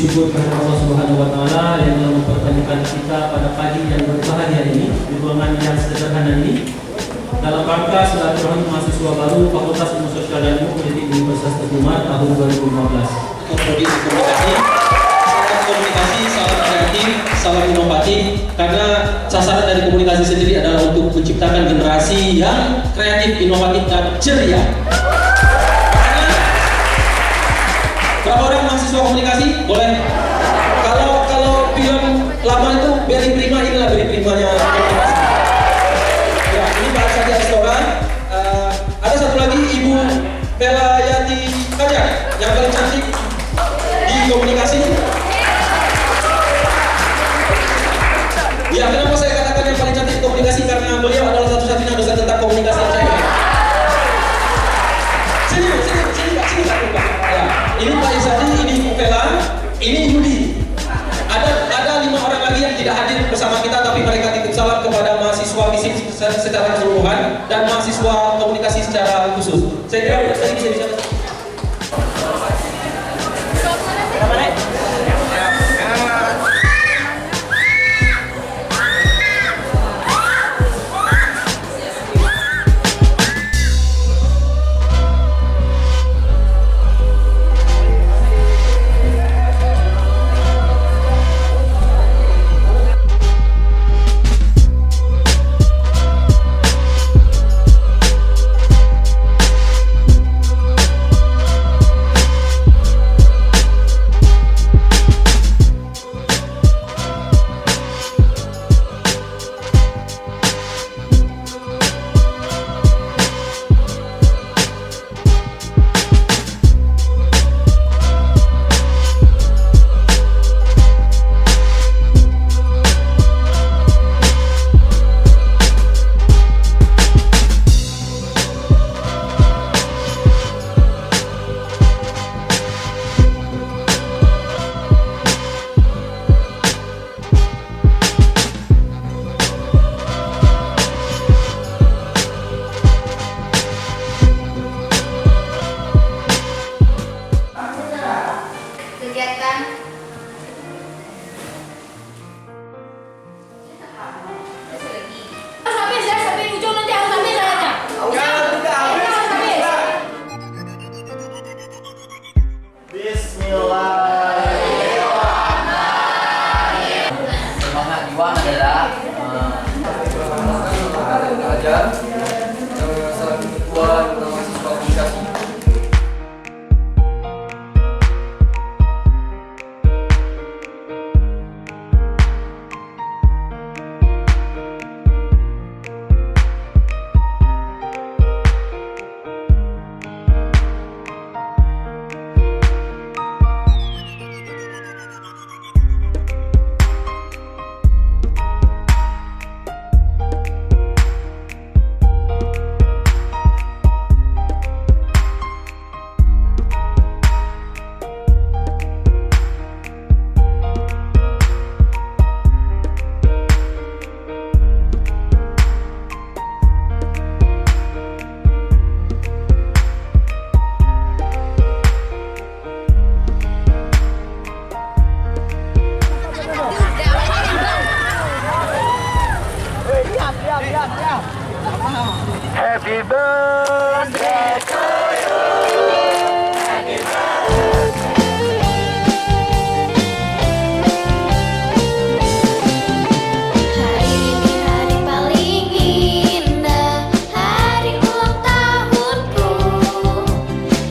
syukur kepada Allah Subhanahu wa taala yang telah mempertemukan kita pada pagi yang berbahagia ini di ruangan yang sederhana ini dalam rangka silaturahmi mahasiswa baru Fakultas Ilmu Sosial dan Ilmu Politik Universitas Teguh Umar tahun 2015. Komunikasi, salam kreatif, salam inovatif, karena sasaran dari komunikasi sendiri adalah untuk menciptakan generasi yang kreatif, inovatif, dan ceria. Berapa orang mahasiswa komunikasi? Boleh. Kalau film lama itu Beri Prima, inilah Beri Primanya komunikasi. Ya, ini Pak Sadi Restoran. Ada satu lagi Ibu Velayati Kajak yang paling cantik di komunikasi. Ya, kenapa saya katakan yang paling cantik di komunikasi? Karena beliau adalah satu-satunya dosen tentang komunikasi yang saya. Sini Pak. Ya, ini Pak Isadi, ini Ibu Vela, ini Yudi. Ada 5 orang lagi yang tidak hadir bersama kita, tapi mereka titip salam kepada mahasiswa fisik secara keseluruhan dan mahasiswa komunikasi secara khusus. Saya kira tadi bisa bicara. Salam ketua mahasiswa komunikasi. Happy birthday to you. Happy birthday. Hari ini hari paling indah, hari ulang tahunku.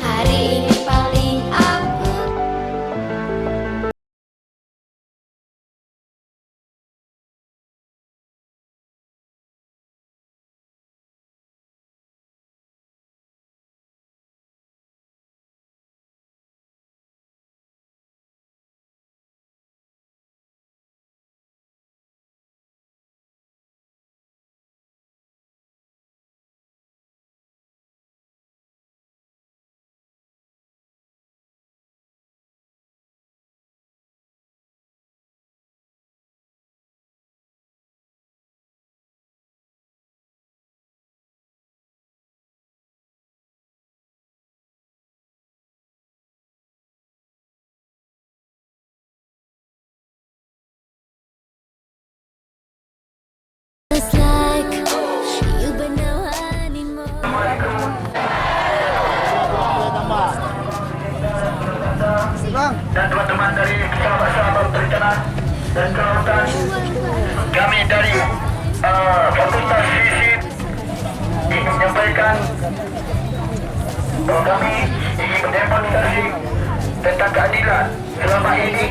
Hari ini paling aku Perikanan dan Kelautan. Kami dari Fakultas Fisik ingin menyampaikan bahwa kami ingin mendemonstrasi tentang keadilan. Selama ini